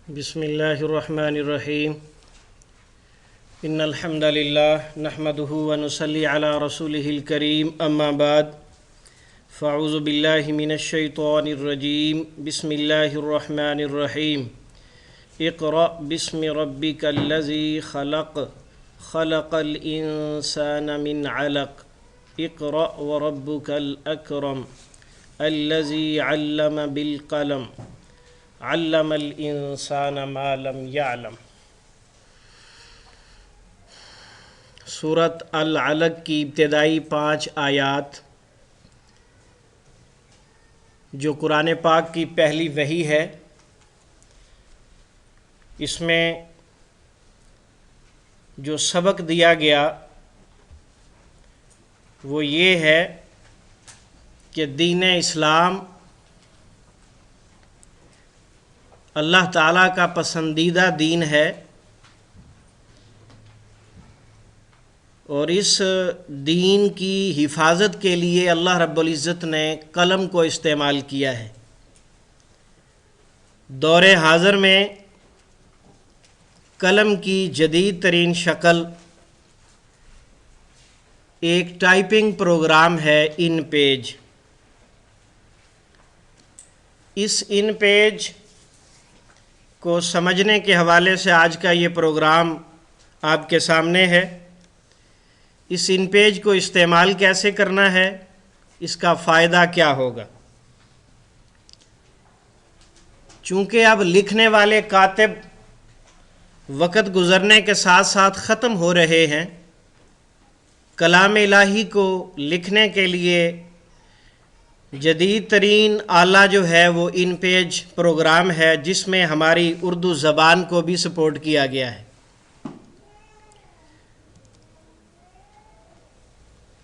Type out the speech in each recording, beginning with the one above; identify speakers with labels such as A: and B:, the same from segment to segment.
A: बिस्मिल्लाहिर्रहमानिर्रहीम इन्नल हम्दुलिल्लाह नहमदुहु व नुसल्ली अला रसूलिहिल करीम अम्मा बाद फ़अऊज़ु बिल्लाहि मिनश शैतानिर रजीम बिस्मिल्लाहिर्रहमानिर्रहीम इक़रा बिस्मि रब्बिकल्लज़ी खलक़ खलक़ल इंसाना मिन अलक़ इक़रा व रब्बुकल अकरम अल्लज़ी अल्लम बिल क़लम अल्लमल इंसान मा लम यअलम। सूरत अल अलक़ की इब्तिदाई 5 आयात जो कुरान पाक की पहली वही है, इसमें जो सबक दिया गया वो ये है कि दीन इस्लाम अल्लाह ताला का पसंदीदा दीन है और इस दीन की हिफाजत के लिए अल्लाह रब्बुल इज़्ज़त ने कलम को इस्तेमाल किया है। दौरे हाज़िर में कलम की जदीद तरीन शक्ल एक टाइपिंग प्रोग्राम है इन पेज। इस इन पेज को समझने के हवाले से आज का ये प्रोग्राम आपके सामने है। इस इन पेज को इस्तेमाल कैसे करना है, इसका फ़ायदा क्या होगा। चूँकि अब लिखने वाले कातिब वक़्त गुज़रने के साथ साथ ख़त्म हो रहे हैं, कलाम इलाही को लिखने के लिए जदीद तरीन आला जो है वो इन पेज प्रोग्राम है, जिसमें हमारी उर्दू ज़बान को भी सपोर्ट किया गया है।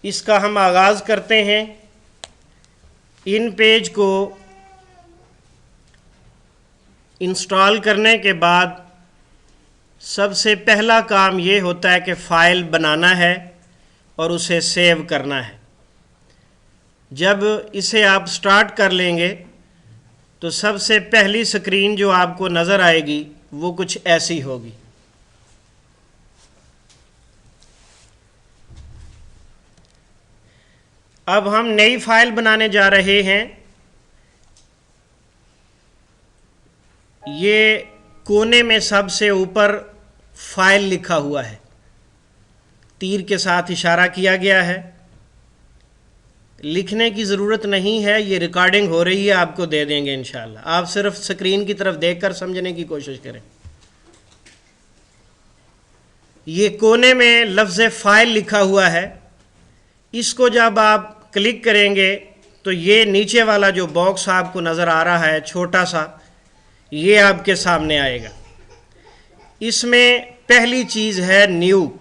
A: इसका हम आगाज़ करते हैं। इन पेज को इंस्टॉल करने के बाद सबसे पहला काम ये होता है कि फ़ाइल बनाना है और उसे सेव करना है। जब इसे आप स्टार्ट कर लेंगे तो सबसे पहली स्क्रीन जो आपको नज़र आएगी वो कुछ ऐसी होगी। अब हम नई फाइल बनाने जा रहे हैं। ये कोने में सबसे ऊपर फाइल लिखा हुआ है, तीर के साथ इशारा किया गया है। लिखने की ज़रूरत नहीं है, ये रिकॉर्डिंग हो रही है, आपको दे देंगे इंशाल्लाह। आप सिर्फ स्क्रीन की तरफ देखकर समझने की कोशिश करें। ये कोने में लफ्ज़ फ़ाइल लिखा हुआ है, इसको जब आप क्लिक करेंगे तो ये नीचे वाला जो बॉक्स आपको नज़र आ रहा है छोटा सा, ये आपके सामने आएगा। इसमें पहली चीज़ है न्यू।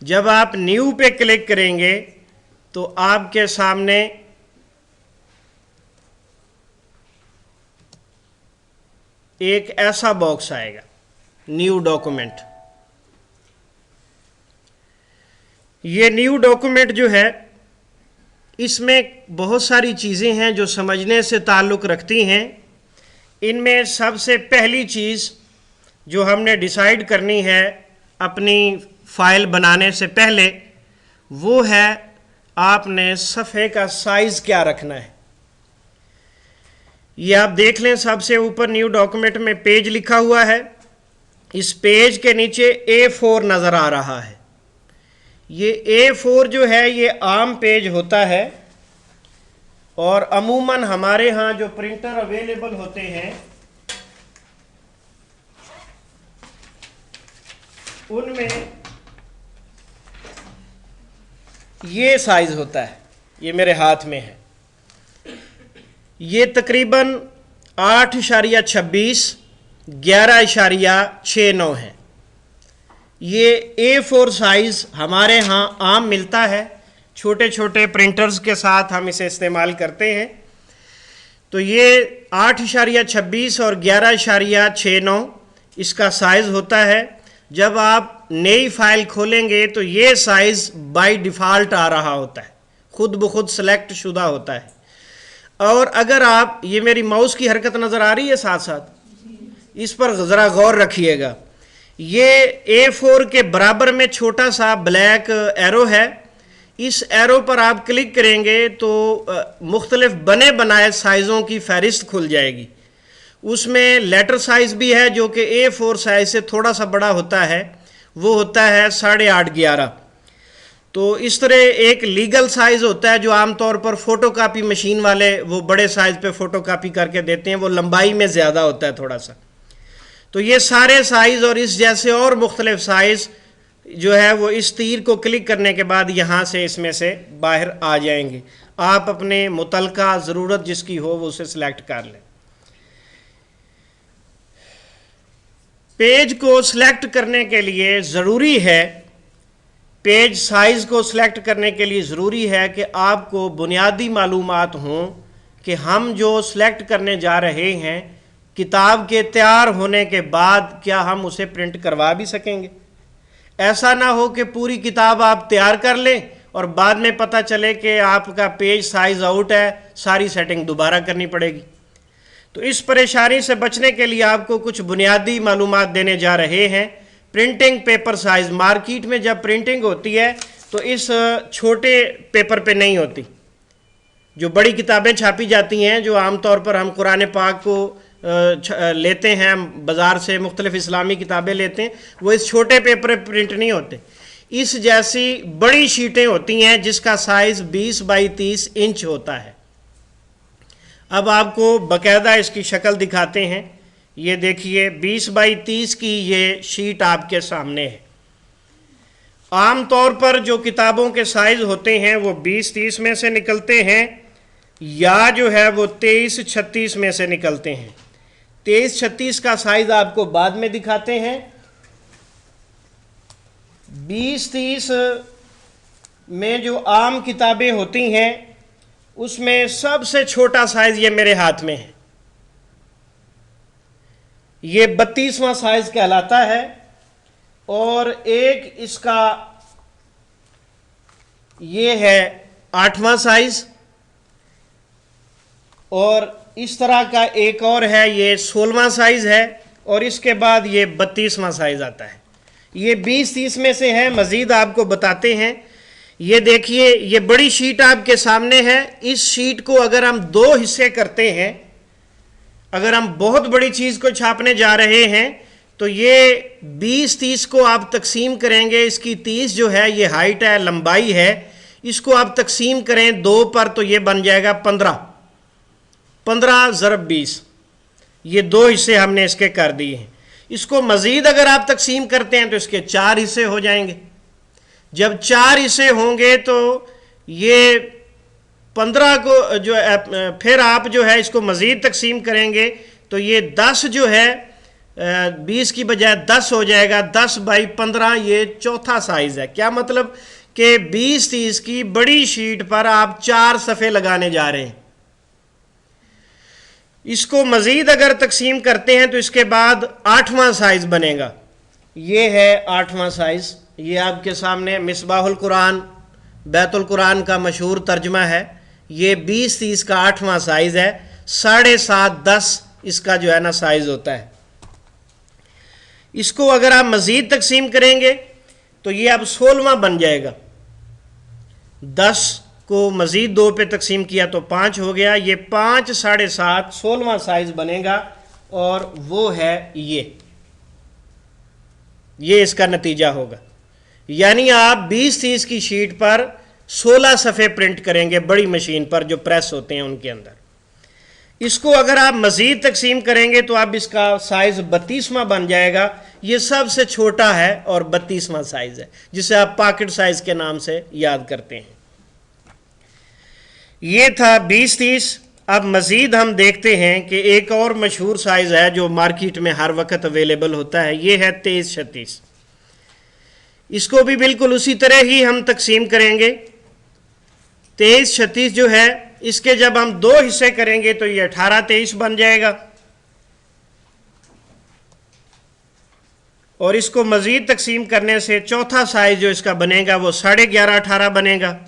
A: जब आप न्यू पे क्लिक करेंगे तो आपके सामने एक ऐसा बॉक्स आएगा, न्यू डॉक्यूमेंट। ये न्यू डॉक्यूमेंट जो है, इसमें बहुत सारी चीज़ें हैं जो समझने से ताल्लुक़ रखती हैं। इनमें सबसे पहली चीज़ जो हमने डिसाइड करनी है अपनी फ़ाइल बनाने से पहले, वो है आपने सफ़े का साइज़ क्या रखना है। ये आप देख लें, सबसे ऊपर न्यू डॉक्यूमेंट में पेज लिखा हुआ है। इस पेज के नीचे A4 नज़र आ रहा है। ये A4 जो है ये आम पेज होता है और अमूमन हमारे यहाँ जो प्रिंटर अवेलेबल होते हैं उनमें ये साइज़ होता है। ये मेरे हाथ में है, ये तकरीबन 8.26 11.69 है। ये A4 साइज़ हमारे यहाँ आम मिलता है, छोटे छोटे प्रिंटर्स के साथ हम इसे इस्तेमाल करते हैं। तो ये 8.26 और 11.69 इसका साइज़ होता है। जब आप नई फाइल खोलेंगे तो ये साइज़ बाय डिफ़ॉल्ट आ रहा होता है, खुद ब खुद सेलेक्ट शुदा होता है। और अगर आप, ये मेरी माउस की हरकत नज़र आ रही है साथ साथ, इस पर ज़रा गौर रखिएगा। ये A4 के बराबर में छोटा सा ब्लैक एरो है। इस एरो पर आप क्लिक करेंगे तो मुख्तलिफ बने बनाए साइज़ों की फहरिस्त खुल जाएगी। उसमें लेटर साइज़ भी है जो कि A4 साइज़ से थोड़ा सा बड़ा होता है, वो होता है 8.5-11। तो इस तरह एक लीगल साइज़ होता है जो आमतौर पर फ़ोटोकॉपी मशीन वाले वो बड़े साइज़ पे फ़ोटोकॉपी करके देते हैं, वो लंबाई में ज़्यादा होता है थोड़ा सा। तो ये सारे साइज़ और इस जैसे और मुख्तलिफ साइज़ जो है वो इस तीर को क्लिक करने के बाद यहाँ से इसमें से बाहर आ जाएंगे। आप अपने मुतलका ज़रूरत जिसकी हो वो उसे सिलेक्ट कर लें। पेज को सिलेक्ट करने के लिए ज़रूरी है, पेज साइज़ को सिलेक्ट करने के लिए ज़रूरी है कि आपको बुनियादी मालूमात हों कि हम जो सिलेक्ट करने जा रहे हैं किताब के तैयार होने के बाद क्या हम उसे प्रिंट करवा भी सकेंगे। ऐसा ना हो कि पूरी किताब आप तैयार कर लें और बाद में पता चले कि आपका पेज साइज़ आउट है, सारी सेटिंग दोबारा करनी पड़ेगी। तो इस परेशानी से बचने के लिए आपको कुछ बुनियादी मालूमात देने जा रहे हैं। प्रिंटिंग पेपर साइज़, मार्केट में जब प्रिंटिंग होती है तो इस छोटे पेपर पे नहीं होती। जो बड़ी किताबें छापी जाती हैं, जो आमतौर पर हम कुरान पाक को लेते हैं बाज़ार से, मुख्तलिफ इस्लामी किताबें लेते हैं, वो इस छोटे पेपर पर प्रिंट नहीं होते। इस जैसी बड़ी शीटें होती हैं जिसका साइज़ 20x30 इंच होता है। अब आपको बाकायदा इसकी शक्ल दिखाते हैं। ये देखिए 20x30 की ये शीट आपके सामने है। आम तौर पर जो किताबों के साइज़ होते हैं वो 20-30 में से निकलते हैं या जो है वो 23-36 में से निकलते हैं। 23-36 का साइज़ आपको बाद में दिखाते हैं। 20-30 में जो आम किताबें होती हैं उसमें सबसे छोटा साइज़ ये मेरे हाथ में है, ये 32वां साइज़ कहलाता है। और एक इसका ये है 8वां साइज़, और इस तरह का एक और है, ये 16वां साइज़ है, और इसके बाद ये 32वां साइज़ आता है। ये 20-30 में से है। मज़ीद आपको बताते हैं। ये देखिए ये बड़ी शीट आपके सामने है। इस शीट को अगर हम 2 हिस्से करते हैं, अगर हम बहुत बड़ी चीज़ को छापने जा रहे हैं तो ये 20-30 को आप तकसीम करेंगे। इसकी 30 जो है ये हाइट है, लंबाई है, इसको आप तकसीम करें 2 पर तो ये बन जाएगा 15 × 20। ये 2 हिस्से हमने इसके कर दिए हैं। इसको मज़ीद अगर आप तकसीम करते हैं तो इसके 4 हिस्से हो जाएंगे। जब 4 हिस्से होंगे तो ये 15 को जो फिर आप जो है इसको मज़ीद तकसीम करेंगे तो ये 10 जो है 20 की बजाय 10 हो जाएगा। 10/15 ये चौथा साइज़ है। क्या मतलब कि 20-30 की बड़ी शीट पर आप 4 सफ़े लगाने जा रहे हैं। इसको मज़ीद अगर तकसीम करते हैं तो इसके बाद 8वां साइज़ बनेगा। ये है 8वां साइज़। ये आपके सामने मिसबाहुल कुरान, बैतुल कुरान का मशहूर तर्जमा है। ये 20-30 का 8वां साइज़ है। 7.5-10 इसका जो है ना साइज़ होता है। इसको अगर आप मज़ीद तकसीम करेंगे तो ये अब 16वां बन जाएगा। 10 को मज़ीद 2 पे तकसीम किया तो 5 हो गया। ये 5 7.5 16वां साइज़ बनेगा और वो है ये इसका नतीजा होगा। यानी आप 20-30 की शीट पर 16 सफ़े प्रिंट करेंगे बड़ी मशीन पर जो प्रेस होते हैं उनके अंदर। इसको अगर आप मज़ीद तकसीम करेंगे तो अब इसका साइज़ 32वां बन जाएगा। ये सबसे छोटा है और 32वां साइज़ है जिसे आप पॉकेट साइज़ के नाम से याद करते हैं। ये था 20-30। अब मज़ीद हम देखते हैं कि एक और मशहूर साइज़ है जो मार्केट में हर वक्त अवेलेबल होता है। ये है 23-36। इसको भी बिल्कुल उसी तरह ही हम तकसीम करेंगे। 23-36 जो है इसके जब हम 2 हिस्से करेंगे तो ये 18-23 बन जाएगा। और इसको मज़ीद तकसीम करने से चौथा साइज़ जो इसका बनेगा वो 11.5-18 बनेगा।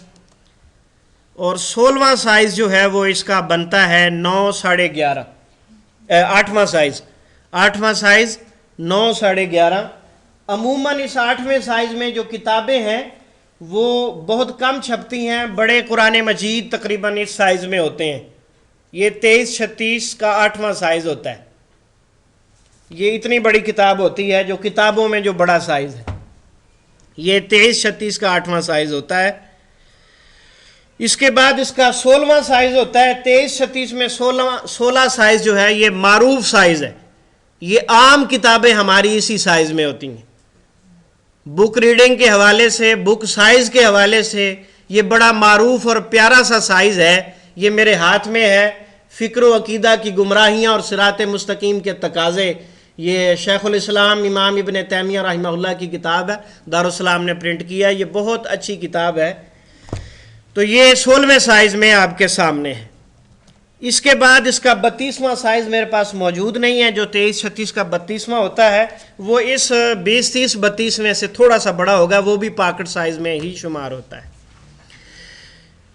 A: और 16वां साइज़ जो है वो इसका बनता है 9-11.5। 8वां साइज़ 8वां साइज 9 11.5। अमूमन इस 8वें साइज में जो किताबें हैं वो बहुत कम छपती हैं। बड़े कुरान मजीद तकरीबन इस साइज में होते हैं। ये 23-36 का 8वां साइज होता है। ये इतनी बड़ी किताब होती है जो किताबों में जो बड़ा साइज है, ये 23-36 का 8वां साइज होता है। इसके बाद इसका 16वां साइज होता है। 23-36 में 16 साइज जो है ये मारूफ साइज है। ये आम किताबें हमारी इसी साइज में होती हैं। बुक रीडिंग के हवाले से, बुक साइज के हवाले से ये बड़ा मारूफ और प्यारा सा साइज है। ये मेरे हाथ में है, फ़िक्र व अकीदा की गुमराहियाँ और सिरात मुस्तकीम के तकाज़े। ये शेखुल इस्लाम इमाम इब्न तैमिया रहमहुल्लाह की किताब है, दारुस्सलाम ने प्रिंट किया। ये बहुत अच्छी किताब है। तो ये 16वें साइज में आपके सामने है। इसके बाद इसका 32वां साइज मेरे पास मौजूद नहीं है। जो 23-36 का 32वां होता है वो इस 20-30-32 में से थोड़ा सा बड़ा होगा, वो भी पॉकेट साइज में ही शुमार होता है।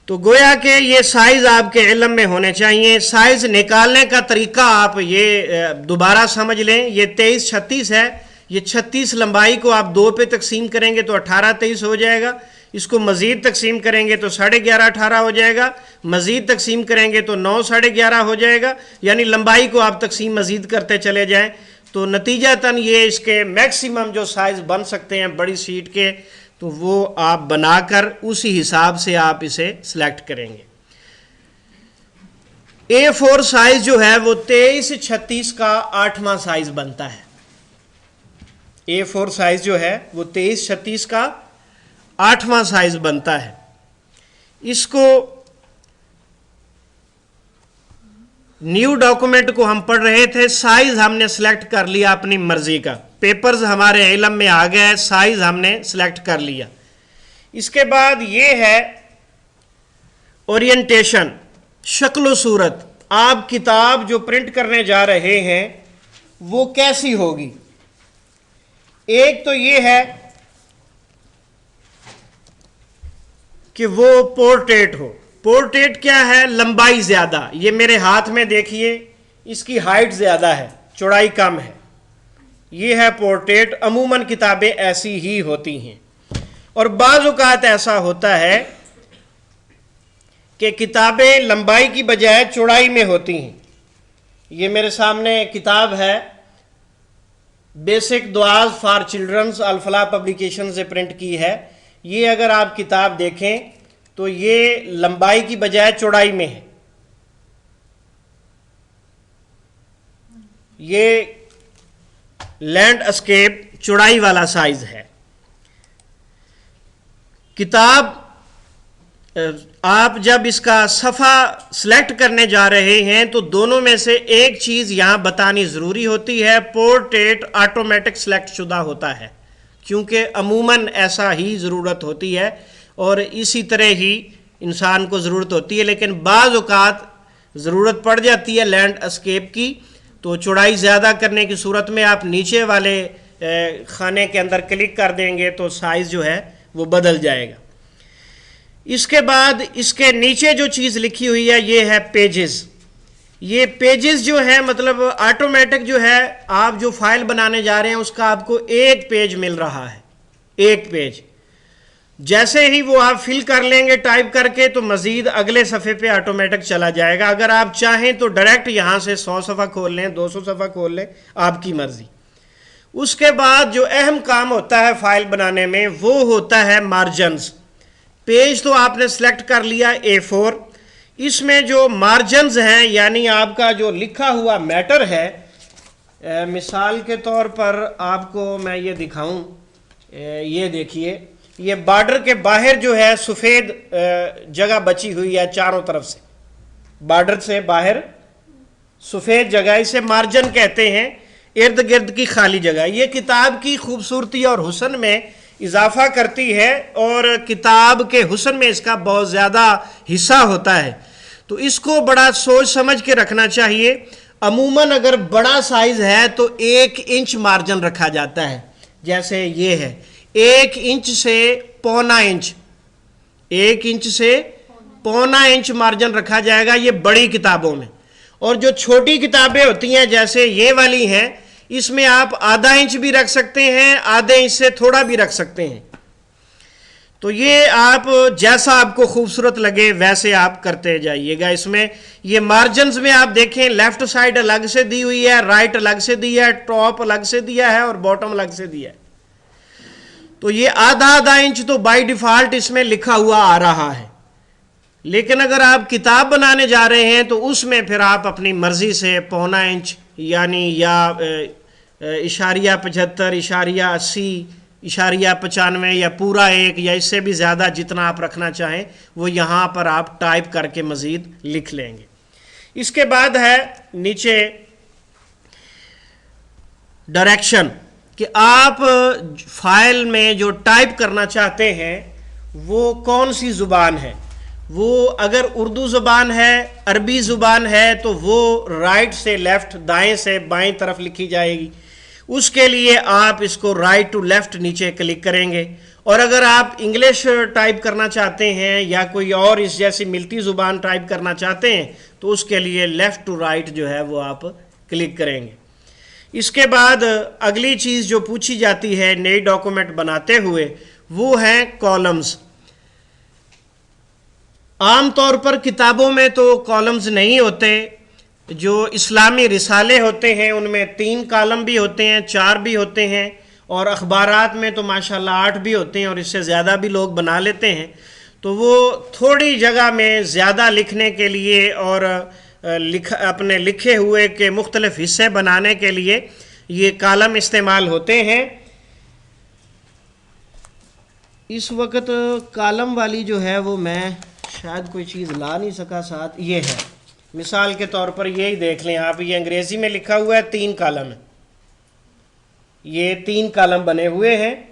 A: तो गोया कि ये साइज आपके इल्म में होने चाहिए। साइज निकालने का तरीका आप ये दोबारा समझ लें। ये 23-36 है। ये 36 लंबाई को आप 2 पे तकसीम करेंगे तो 18-23 हो जाएगा। इसको मज़ीद तकसीम करेंगे तो 11.5-18 हो जाएगा। मज़ीद तकसीम करेंगे तो 9-11.5 हो जाएगा। यानी लंबाई को आप तकसीम मज़ीद करते चले जाएं तो नतीजतन ये इसके मैक्सिमम जो साइज़ बन सकते हैं बड़ी शीट के, तो वो आप बनाकर उसी हिसाब से आप इसे सिलेक्ट करेंगे। A4 साइज जो है वो 23-36 का 8वां साइज बनता है। A4 साइज जो है वो 23-36 का 8वां साइज बनता है। इसको न्यू डॉक्यूमेंट को हम पढ़ रहे थे, साइज हमने सिलेक्ट कर लिया अपनी मर्जी का। पेपर्स हमारे इल्म में आ गए, साइज हमने सिलेक्ट कर लिया। इसके बाद ये है ओरिएंटेशन, शक्ल सूरत। आप किताब जो प्रिंट करने जा रहे हैं वो कैसी होगी। एक तो ये है कि वो पोर्ट्रेट हो। पोर्ट्रेट क्या है, लंबाई ज्यादा। ये मेरे हाथ में देखिए, इसकी हाइट ज्यादा है, चौड़ाई कम है। ये है पोर्ट्रेट। अमूमन किताबें ऐसी ही होती हैं। और बाज़ औक़ात ऐसा होता है कि किताबें लंबाई की बजाय चौड़ाई में होती हैं। ये मेरे सामने किताब है, basic दुआज़ for children's, Al Falah publication से प्रिंट की है। ये अगर आप किताब देखें तो ये लंबाई की बजाय चौड़ाई में है। ये लैंडस्केप चौड़ाई वाला साइज है। किताब आप जब इसका सफ़ा सिलेक्ट करने जा रहे हैं तो दोनों में से एक चीज़ यहाँ बतानी ज़रूरी होती है। पोर्ट्रेट ऑटोमेटिक सिलेक्ट शुदा होता है, क्योंकि अमूमन ऐसा ही ज़रूरत होती है और इसी तरह ही इंसान को ज़रूरत होती है। लेकिन बाज़ औक़ात ज़रूरत पड़ जाती है लैंडस्केप की, तो चौड़ाई ज़्यादा करने की सूरत में आप नीचे वाले खाने के अंदर क्लिक कर देंगे तो साइज़ जो है वो बदल जाएगा। इसके बाद इसके नीचे जो चीज़ लिखी हुई है ये है पेजेस। ये पेजेस जो है मतलब ऑटोमेटिक जो है, आप जो फाइल बनाने जा रहे हैं उसका आपको एक पेज मिल रहा है, एक पेज। जैसे ही वो आप फिल कर लेंगे टाइप करके तो मज़ीद अगले सफ़े पे ऑटोमेटिक चला जाएगा। अगर आप चाहें तो डायरेक्ट यहाँ से 100 सफ़ा खोल लें, 200 सफ़ा खोल लें, आपकी मर्ज़ी। उसके बाद जो अहम काम होता है फाइल बनाने में वो होता है मार्जिन्स। पेज तो आपने सेलेक्ट कर लिया A4, इसमें जो मार्जिन्स हैं यानी आपका जो लिखा हुआ मैटर है, मिसाल के तौर पर आपको मैं ये दिखाऊं, ये देखिए, ये बॉर्डर के बाहर जो है सफ़ेद जगह बची हुई है चारों तरफ से, बॉर्डर से बाहर सफ़ेद जगह, इसे मार्जिन कहते हैं, इर्द गिर्द की खाली जगह। ये किताब की खूबसूरती और हुस्न में इजाफा करती है और किताब के हुस्न में इसका बहुत ज़्यादा हिस्सा होता है। तो इसको बड़ा सोच समझ के रखना चाहिए। अमूमन अगर बड़ा साइज है तो 1 इंच मार्जिन रखा जाता है, जैसे ये है 1 इंच से 1.25 इंच, 1 इंच से 1.25 इंच मार्जिन रखा जाएगा, ये बड़ी किताबों में। और जो छोटी किताबें होती हैं जैसे ये वाली हैं, इसमें आप आधा इंच भी रख सकते हैं, आधे इंच से थोड़ा भी रख सकते हैं। तो ये आप जैसा आपको खूबसूरत लगे वैसे आप करते जाइएगा। इसमें ये मार्जिन्स में आप देखें, लेफ्ट साइड अलग से दी हुई है, राइट अलग से दिया है, टॉप अलग से दिया है और बॉटम अलग से दिया है। तो ये आधा आधा इंच तो बाय डिफॉल्ट इसमें लिखा हुआ आ रहा है, लेकिन अगर आप किताब बनाने जा रहे हैं तो उसमें फिर आप अपनी मर्जी से पौना इंच यानी या इशारिया 75, इशारिया 80, इशारिया 95 या पूरा 1 या इससे भी ज़्यादा जितना आप रखना चाहें वो यहाँ पर आप टाइप करके मज़ीद लिख लेंगे। इसके बाद है नीचे डायरेक्शन कि आप फाइल में जो टाइप करना चाहते हैं वो कौन सी ज़ुबान है। वो अगर उर्दू ज़ुबान है, अरबी ज़ुबान है तो वो राइट से लेफ़्ट, दाएं से बाएं तरफ लिखी जाएगी। उसके लिए आप इसको राइट टू लेफ़्ट नीचे क्लिक करेंगे। और अगर आप इंग्लिश टाइप करना चाहते हैं या कोई और इस जैसी मिलती ज़ुबान टाइप करना चाहते हैं तो उसके लिए लेफ़्ट टू राइट जो है वो आप क्लिक करेंगे। इसके बाद अगली चीज़ जो पूछी जाती है नई डॉक्यूमेंट बनाते हुए वो है कॉलम्स। आमतौर पर किताबों में तो कॉलम्स नहीं होते, जो इस्लामी रिसाले होते हैं उनमें 3 कॉलम भी होते हैं, 4 भी होते हैं, और अखबारात में तो माशाल्लाह 8 भी होते हैं और इससे ज़्यादा भी लोग बना लेते हैं। तो वो थोड़ी जगह में ज़्यादा लिखने के लिए और अपने लिखे हुए के मुख्तलिफ हिस्से बनाने के लिए ये कॉलम इस्तेमाल होते हैं। इस वक्त कॉलम वाली जो है वो मैं शायद कोई चीज़ ला नहीं सका साथ, ये है मिसाल के तौर पर यही देख लें आप, ये अंग्रेज़ी में लिखा हुआ है 3 कॉलम है, ये 3 कॉलम बने हुए हैं।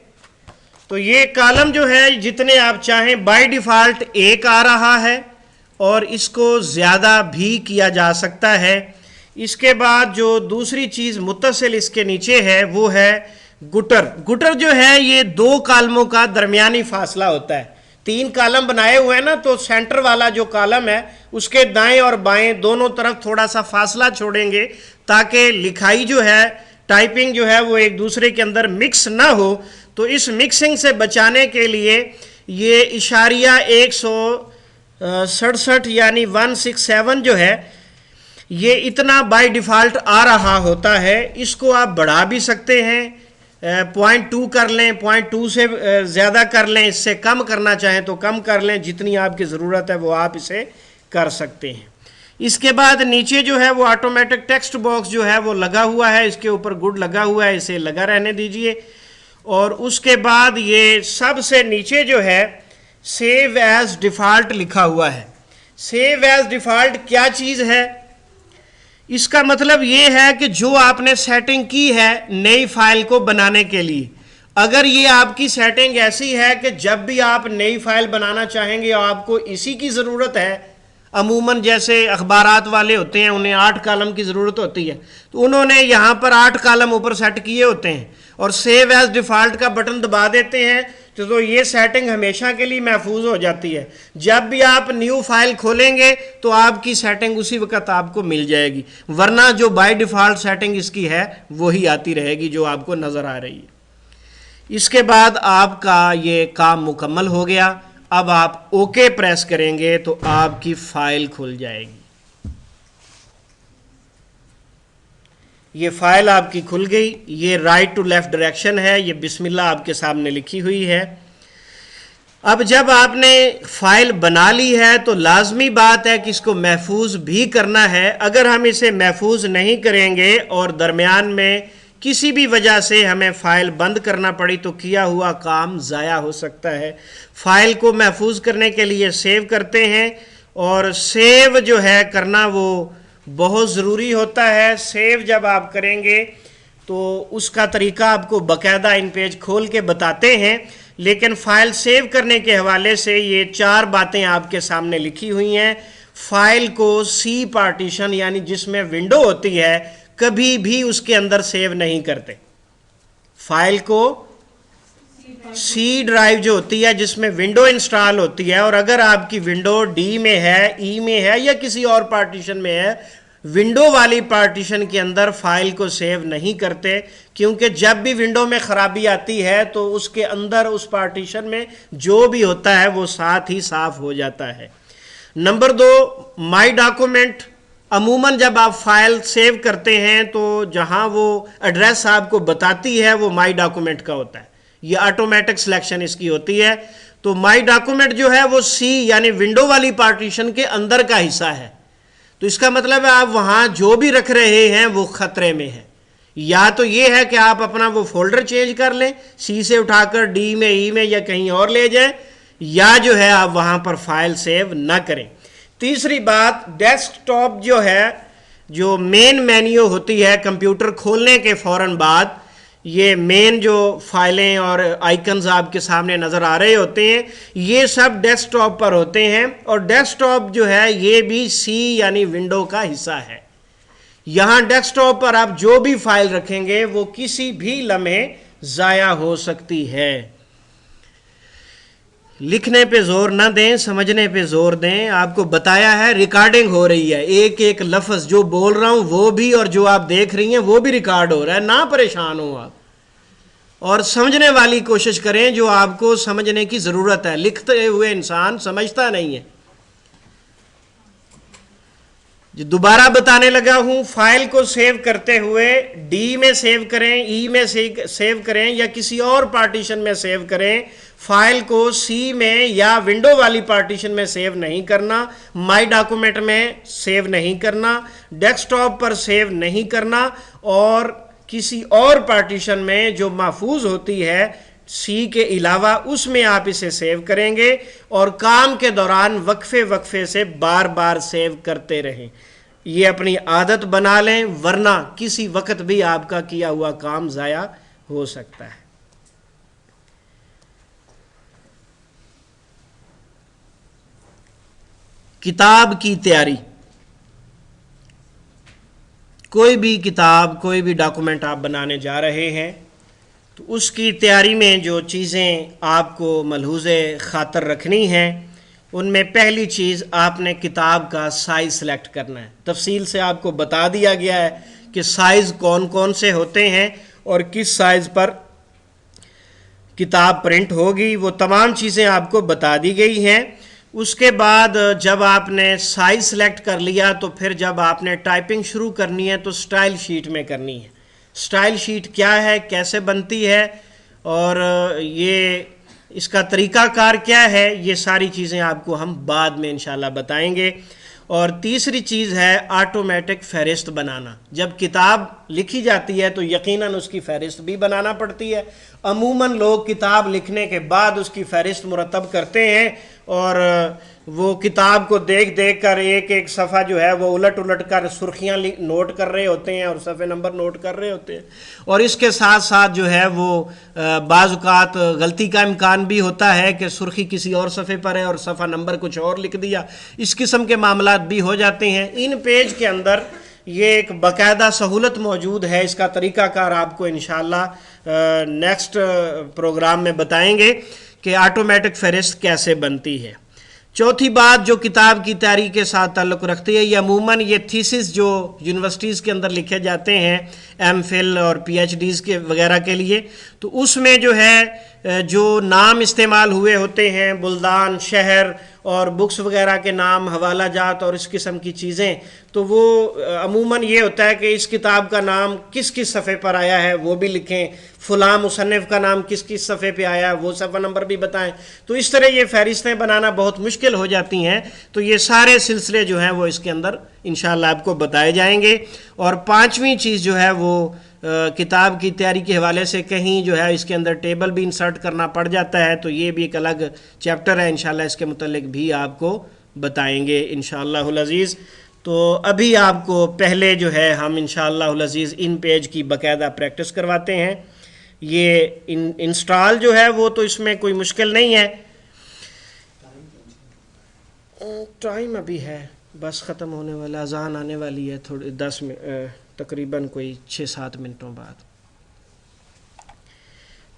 A: तो ये कॉलम जो है जितने आप चाहें, बाय डिफ़ॉल्ट 1 आ रहा है और इसको ज़्यादा भी किया जा सकता है। इसके बाद जो दूसरी चीज़ मुत्तसिल इसके नीचे है वो है गुटर। गुटर जो है ये 2 कॉलमों का दरमियानी फासला होता है। 3 कॉलम बनाए हुए हैं ना, तो सेंटर वाला जो कॉलम है उसके दाएं और बाएं दोनों तरफ थोड़ा सा फासला छोड़ेंगे ताकि लिखाई जो है, टाइपिंग जो है वो एक दूसरे के अंदर मिक्स ना हो। तो इस मिक्सिंग से बचाने के लिए ये इशारिया 167 यानी 167 जो है ये इतना बाय डिफ़ॉल्ट आ रहा होता है। इसको आप बढ़ा भी सकते हैं, 0.2 कर लें, 0.2 से ज़्यादा कर लें, इससे कम करना चाहें तो कम कर लें, जितनी आपकी ज़रूरत है वो आप इसे कर सकते हैं। इसके बाद नीचे जो है वो ऑटोमेटिक टेक्स्ट बॉक्स जो है वो लगा हुआ है, इसके ऊपर गुड लगा हुआ है, इसे लगा रहने दीजिए। और उसके बाद ये सबसे नीचे जो है सेव एज डिफ़ॉल्ट लिखा हुआ है। सेव एज डिफ़ॉल्ट क्या चीज़ है? इसका मतलब ये है कि जो आपने सेटिंग की है नई फाइल को बनाने के लिए, अगर ये आपकी सेटिंग ऐसी है कि जब भी आप नई फाइल बनाना चाहेंगे और आपको इसी की ज़रूरत है, अमूमन जैसे अखबारात वाले होते हैं उन्हें 8 कॉलम की ज़रूरत होती है, तो उन्होंने यहाँ पर 8 कॉलम ऊपर सेट किए होते हैं और सेव एज डिफ़ॉल्ट का बटन दबा देते हैं तो ये सेटिंग हमेशा के लिए महफूज हो जाती है। जब भी आप न्यू फाइल खोलेंगे तो आपकी सेटिंग उसी वक्त आपको मिल जाएगी, वरना जो बाय डिफ़ॉल्ट सेटिंग इसकी है वही आती रहेगी जो आपको नज़र आ रही है। इसके बाद आपका ये काम मुकम्मल हो गया। अब आप ओके प्रेस करेंगे तो आपकी फाइल खुल जाएगी। ये फाइल आपकी खुल गई। ये राइट टू लेफ्ट डायरेक्शन है, ये बिस्मिल्लाह आपके सामने लिखी हुई है। अब जब आपने फाइल बना ली है तो लाजमी बात है कि इसको महफूज भी करना है। अगर हम इसे महफूज नहीं करेंगे और दरमियान में किसी भी वजह से हमें फ़ाइल बंद करना पड़ी तो किया हुआ काम ज़ाया हो सकता है। फ़ाइल को महफूज करने के लिए सेव करते हैं और सेव जो है करना वो बहुत ज़रूरी होता है। सेव जब आप करेंगे तो उसका तरीका आपको बाकायदा इन पेज खोल के बताते हैं, लेकिन फ़ाइल सेव करने के हवाले से ये 4 बातें आपके सामने लिखी हुई हैं। फ़ाइल को सी पार्टीशन यानी जिसमें विंडो होती है कभी भी उसके अंदर सेव नहीं करते। फाइल को सी ड्राइव जो होती है जिसमें विंडो इंस्टॉल होती है, और अगर आपकी विंडो डी में है, ई में है या किसी और पार्टीशन में है, विंडो वाली पार्टीशन के अंदर फाइल को सेव नहीं करते, क्योंकि जब भी विंडो में ख़राबी आती है तो उसके अंदर उस पार्टीशन में जो भी होता है वो साथ ही साफ हो जाता है। नंबर 2, माई डॉक्यूमेंट। अमूमन जब आप फाइल सेव करते हैं तो जहां वो एड्रेस आपको बताती है वो माई डॉक्यूमेंट का होता है, ये ऑटोमेटिक सिलेक्शन इसकी होती है। तो माई डॉक्यूमेंट जो है वो सी यानी विंडो वाली पार्टीशन के अंदर का हिस्सा है, तो इसका मतलब है आप वहां जो भी रख रहे हैं वो खतरे में है। या तो ये है कि आप अपना वो फोल्डर चेंज कर लें, सी से उठाकर डी में, ई में या कहीं और ले जाएं, या जो है आप वहां पर फाइल सेव ना करें। तीसरी बात, डेस्कटॉप जो है, जो मेन मेन्यू होती है कंप्यूटर खोलने के फौरन बाद, ये मेन जो फाइलें और आइकन्स आपके सामने नज़र आ रहे होते हैं, ये सब डेस्कटॉप पर होते हैं। और डेस्कटॉप जो है ये भी सी यानी विंडो का हिस्सा है। यहाँ डेस्कटॉप पर आप जो भी फाइल रखेंगे वो किसी भी लम्हे ज़ाया हो सकती है। लिखने पे जोर ना दें, समझने पे जोर दें। आपको बताया है रिकॉर्डिंग हो रही है, एक एक लफ्ज़ जो बोल रहा हूं वो भी और जो आप देख रही हैं वो भी रिकॉर्ड हो रहा है। ना परेशान हो आप, और समझने वाली कोशिश करें जो आपको समझने की ज़रूरत है। लिखते हुए इंसान समझता नहीं है। जो दोबारा बताने लगा हूं, फाइल को सेव करते हुए डी में सेव करें, ई में सेव करें या किसी और पार्टीशन में सेव करें। फाइल को सी में या विंडो वाली पार्टीशन में सेव नहीं करना, माई डॉक्यूमेंट में सेव नहीं करना, डेस्कटॉप पर सेव नहीं करना, और किसी और पार्टीशन में जो महफूज होती है सी के अलावा उसमें आप इसे सेव करेंगे। और काम के दौरान वक्फे वक्फे से बार बार सेव करते रहें। ये अपनी आदत बना लें, वरना किसी वक्त भी आपका किया हुआ काम ज़ाया हो सकता है। किताब की तैयारी। कोई भी किताब, कोई भी डॉक्यूमेंट आप बनाने जा रहे हैं तो उसकी तैयारी में जो चीज़ें आपको मलहूज़े ख़ातर रखनी हैं, उनमें पहली चीज़ आपने किताब का साइज़ सेलेक्ट करना है। तफसील से आपको बता दिया गया है कि साइज़ कौन कौन से होते हैं और किस साइज़ पर किताब प्रिंट होगी, वो तमाम चीज़ें आपको बता दी गई हैं। उसके बाद जब आपने साइज़ सेलेक्ट कर लिया तो फिर जब आपने टाइपिंग शुरू करनी है तो स्टाइल शीट में करनी है। स्टाइल शीट क्या है, कैसे बनती है और ये इसका तरीक़ाकार क्या है, ये सारी चीज़ें आपको हम बाद में इंशाल्लाह बताएंगे। और तीसरी चीज़ है ऑटोमेटिक फ़हरिस्त बनाना। जब किताब लिखी जाती है तो यकीनन उसकी फ़हरिस्त भी बनाना पड़ती है। अमूमन लोग किताब लिखने के बाद उसकी फ़हरिस्त मुरतब करते हैं और वो किताब को देख देख कर एक एक सफ़ा जो है वो उलट उलट कर सुर्खियाँ नोट कर रहे होते हैं और सफ़े नंबर नोट कर रहे होते हैं। और इसके साथ साथ जो है वो बाज़-औक़ात गलती का इम्कान भी होता है कि सुर्खी किसी और सफ़े पर है और सफ़ा नंबर कुछ और लिख दिया। इस किस्म के मामलात भी हो जाते हैं। इन पेज के अंदर ये एक बाकायदा सहूलत मौजूद है। इसका तरीक़ाकार आपको इंशाअल्लाह नेक्स्ट प्रोग्राम में बताएंगे कि ऑटोमेटिक फ़हरिस्त कैसे बनती है। चौथी बात जो किताब की तैयारी के साथ ताल्लुक़ रखती है, ये अमूमन ये थीसिस जो यूनिवर्सिटीज़ के अंदर लिखे जाते हैं एमफिल और पीएचडीज़ के वगैरह के लिए, तो उसमें जो है जो नाम इस्तेमाल हुए होते हैं, बुल्दान, शहर और बुक्स वगैरह के नाम, हवाला जात और इस किस्म की चीज़ें, तो वो अमूमन ये होता है कि इस किताब का नाम किस किस सफ़े पर आया है वो भी लिखें, फ़लाँ मुसन्निफ़ का नाम किस किस सफ़े पे आया है वो सफ़ा नंबर भी बताएं। तो इस तरह ये फ़हरिस्तें बनाना बहुत मुश्किल हो जाती हैं। तो ये सारे सिलसिले जो हैं वो इसके अंदर इंशाअल्लाह आपको बताए जाएंगे। और पाँचवीं चीज़ जो है वो किताब की तैयारी के हवाले से कहीं जो है इसके अंदर टेबल भी इंसर्ट करना पड़ जाता है, तो ये भी एक अलग चैप्टर है, इंशाअल्लाह इसके मुतल्लिक भी आपको बताएंगे इंशाअल्लाहुल अज़ीज़। तो अभी आपको पहले जो है हम इंशाअल्लाहुल अज़ीज़ इन पेज की बाकायदा प्रैक्टिस करवाते हैं। ये इंस्टॉल जो है वो तो इसमें कोई मुश्किल नहीं है। टाइम अभी है, बस ख़त्म होने वाला, अज़ान आने वाली है थोड़ी 10 मिनट तकरीबन कोई 6-7 मिनटों बाद।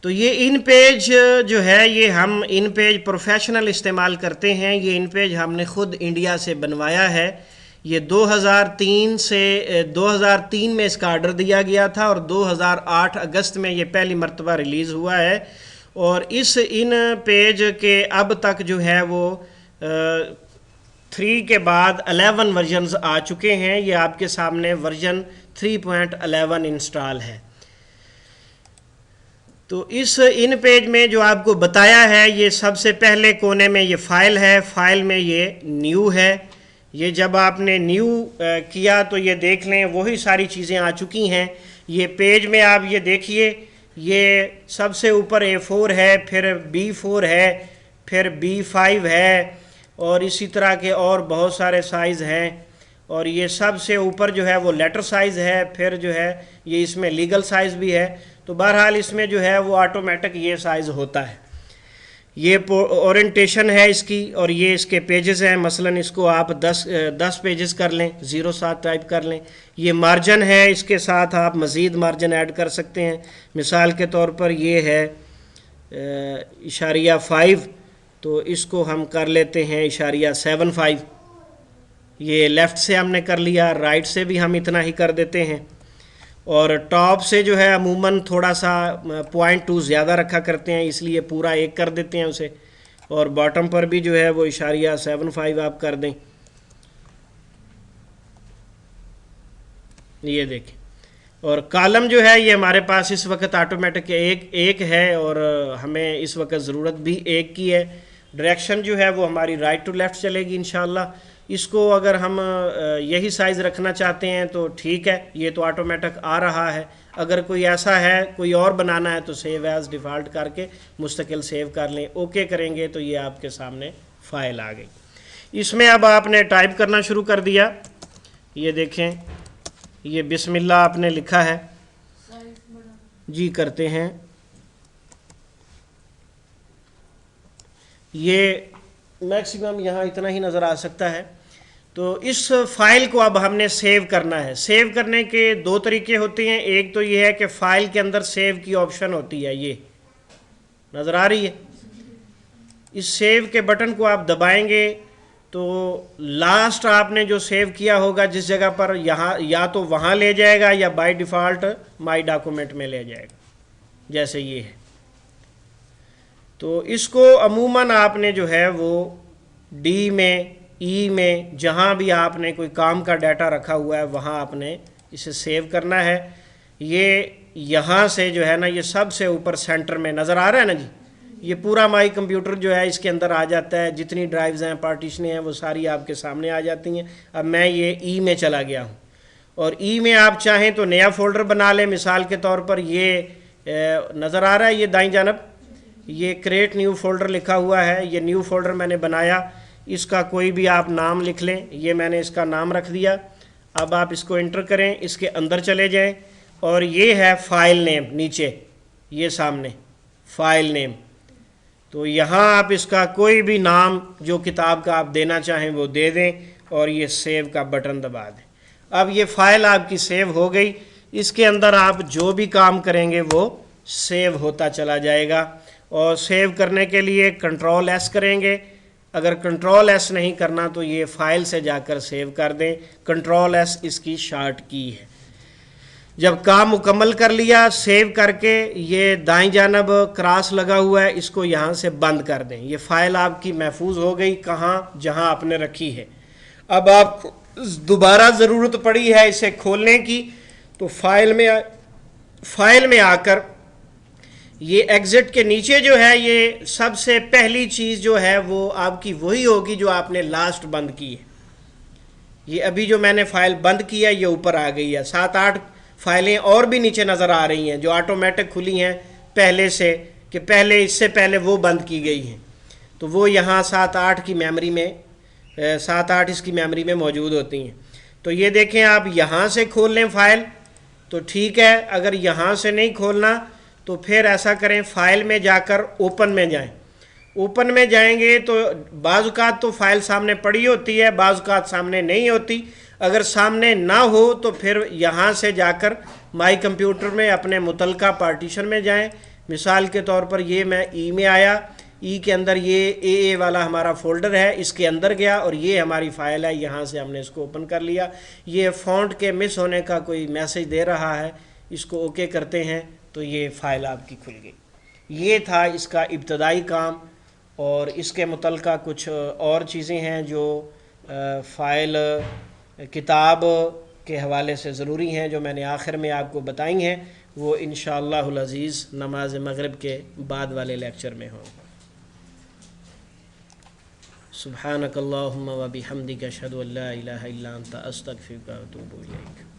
A: तो ये इन पेज जो है ये हम इन पेज प्रोफेशनल इस्तेमाल करते हैं। ये इन पेज हमने ख़ुद इंडिया से बनवाया है। ये 2003 में इसका ऑर्डर दिया गया था और 2008 अगस्त में ये पहली मर्तबा रिलीज़ हुआ है। और इन पेज के अब तक जो है वो 3 के बाद 11 वर्जन्स आ चुके हैं। ये आपके सामने वर्जन 3.11 इंस्टॉल है। तो इन पेज में जो आपको बताया है, ये सबसे पहले कोने में ये फ़ाइल है, फ़ाइल में ये न्यू है। ये जब आपने न्यू किया तो ये देख लें वही सारी चीज़ें आ चुकी हैं। ये पेज में आप ये देखिए, ये सबसे ऊपर A4 है, फिर B4 है, फिर B5 है और इसी तरह के और बहुत सारे साइज़ हैं। और ये सबसे ऊपर जो है वो लेटर साइज़ है, फिर जो है ये इसमें लीगल साइज़ भी है। तो बहरहाल इसमें जो है वो ऑटोमेटिक ये साइज़ होता है। ये ओरिएंटेशन है इसकी और ये इसके पेजेस हैं। मसलन इसको आप 10 पेजेस कर लें, 07 टाइप कर लें। ये मार्जिन है, इसके साथ आप मज़ीद मार्जिन ऐड कर सकते हैं। मिसाल के तौर पर ये है #5, तो इसको हम कर लेते हैं #75। ये लेफ़्ट से हमने कर लिया, राइट से भी हम इतना ही कर देते हैं। और टॉप से जो है अमूमन थोड़ा सा 0.2 ज़्यादा रखा करते हैं, इसलिए पूरा 1 कर देते हैं उसे। और बॉटम पर भी जो है वो #75 आप कर दें। ये देखें। और कॉलम जो है ये हमारे पास इस वक्त ऑटोमेटिक एक है और हमें इस वक्त ज़रूरत भी 1 की है। डायरेक्शन जो है वो हमारी राइट टू लेफ़्ट चलेगी इंशाल्लाह। इसको अगर हम यही साइज़ रखना चाहते हैं तो ठीक है, ये तो ऑटोमेटिक आ रहा है। अगर कोई ऐसा है, कोई और बनाना है तो सेव एज़ डिफ़ॉल्ट करके मुस्तकिल सेव कर लें। ओके करेंगे तो ये आपके सामने फ़ाइल आ गई। इसमें अब आपने टाइप करना शुरू कर दिया। ये देखें, ये बिस्मिल्लाह आपने लिखा है जी, करते हैं। ये मैक्सिमम यहाँ इतना ही नज़र आ सकता है। तो इस फाइल को अब हमने सेव करना है। सेव करने के 2 तरीके होते हैं। एक तो ये है कि फ़ाइल के अंदर सेव की ऑप्शन होती है, ये नज़र आ रही है। इस सेव के बटन को आप दबाएंगे तो लास्ट आपने जो सेव किया होगा जिस जगह पर, यहाँ या तो वहाँ ले जाएगा या बाय डिफ़ॉल्ट माई डॉक्यूमेंट में ले जाएगा, जैसे ये है। तो इसको अमूमन आपने जो है वो डी में, ई में, जहाँ भी आपने कोई काम का डाटा रखा हुआ है वहाँ आपने इसे सेव करना है। ये यहाँ से जो है ना, ये सबसे ऊपर सेंटर में नज़र आ रहा है ना जी, ये पूरा माई कंप्यूटर जो है इसके अंदर आ जाता है। जितनी ड्राइव्स हैं, पार्टीशनें हैं, वो सारी आपके सामने आ जाती हैं। अब मैं ये ई में चला गया हूँ और ई में आप चाहें तो नया फ़ोल्डर बना लें। मिसाल के तौर पर ये नज़र आ रहा है, ये दाईं जानब ये क्रिएट न्यू फ़ोल्डर लिखा हुआ है। ये न्यू फ़ोल्डर मैंने बनाया, इसका कोई भी आप नाम लिख लें। ये मैंने इसका नाम रख दिया। अब आप इसको एंटर करें, इसके अंदर चले जाएं और ये है फ़ाइल नेम, नीचे ये सामने फ़ाइल नेम। तो यहाँ आप इसका कोई भी नाम जो किताब का आप देना चाहें वो दे दें और ये सेव का बटन दबा दें। अब ये फ़ाइल आपकी सेव हो गई। इसके अंदर आप जो भी काम करेंगे वो सेव होता चला जाएगा। और सेव करने के लिए Ctrl+S करेंगे। अगर Ctrl+S नहीं करना तो ये फ़ाइल से जाकर सेव कर दें। Ctrl+S इसकी शॉर्ट की है। जब काम मुकम्मल कर लिया, सेव करके ये दाईं जानब क्रॉस लगा हुआ है, इसको यहाँ से बंद कर दें। ये फ़ाइल आपकी महफूज हो गई, कहाँ, जहाँ आपने रखी है। अब आप दोबारा ज़रूरत पड़ी है इसे खोलने की, तो फ़ाइल में आकर ये एग्ज़िट के नीचे जो है, ये सबसे पहली चीज़ जो है वो आपकी वही होगी जो आपने लास्ट बंद की है। ये अभी जो मैंने फ़ाइल बंद की है ये ऊपर आ गई है। 7-8 फाइलें और भी नीचे नज़र आ रही हैं जो ऑटोमेटिक खुली हैं पहले से, कि पहले इससे पहले वो बंद की गई हैं। तो वो यहाँ 7-8 की मेमोरी में 7-8 इसकी मेमोरी में मौजूद होती हैं। तो ये देखें, आप यहाँ से खोल लें फ़ाइल तो ठीक है। अगर यहाँ से नहीं खोलना तो फिर ऐसा करें, फ़ाइल में जाकर ओपन में जाएं। ओपन में जाएंगे तो बाज़-औक़ात तो फ़ाइल सामने पड़ी होती है, बाज़-औक़ात सामने नहीं होती। अगर सामने ना हो तो फिर यहाँ से जाकर माई कंप्यूटर में अपने मुतलका पार्टीशन में जाएं। मिसाल के तौर पर ये मैं ई में आया, ई के अंदर ये ए वाला हमारा फ़ोल्डर है, इसके अंदर गया और ये हमारी फ़ाइल है, यहाँ से हमने इसको ओपन कर लिया। ये फ़ॉन्ट के मिस होने का कोई मैसेज दे रहा है, इसको ओके करते हैं तो ये फ़ाइल आपकी खुल गई। ये था इसका इब्तदाई काम। और इसके मुतल्लिक़ कुछ और चीज़ें हैं जो फ़ाइल किताब के हवाले से ज़रूरी हैं, जो मैंने आखिर में आपको बताई हैं, वो इंशाअल्लाहुल अज़ीज़ नमाज मगरिब के बाद वाले लेक्चर में होंगे। सुब्हानकल्लाहुम्मा व बिहम्दिका अशहदु अल्ला इलाहा इल्ला अंता अस्तगफिरुका व अतूबु इलैक।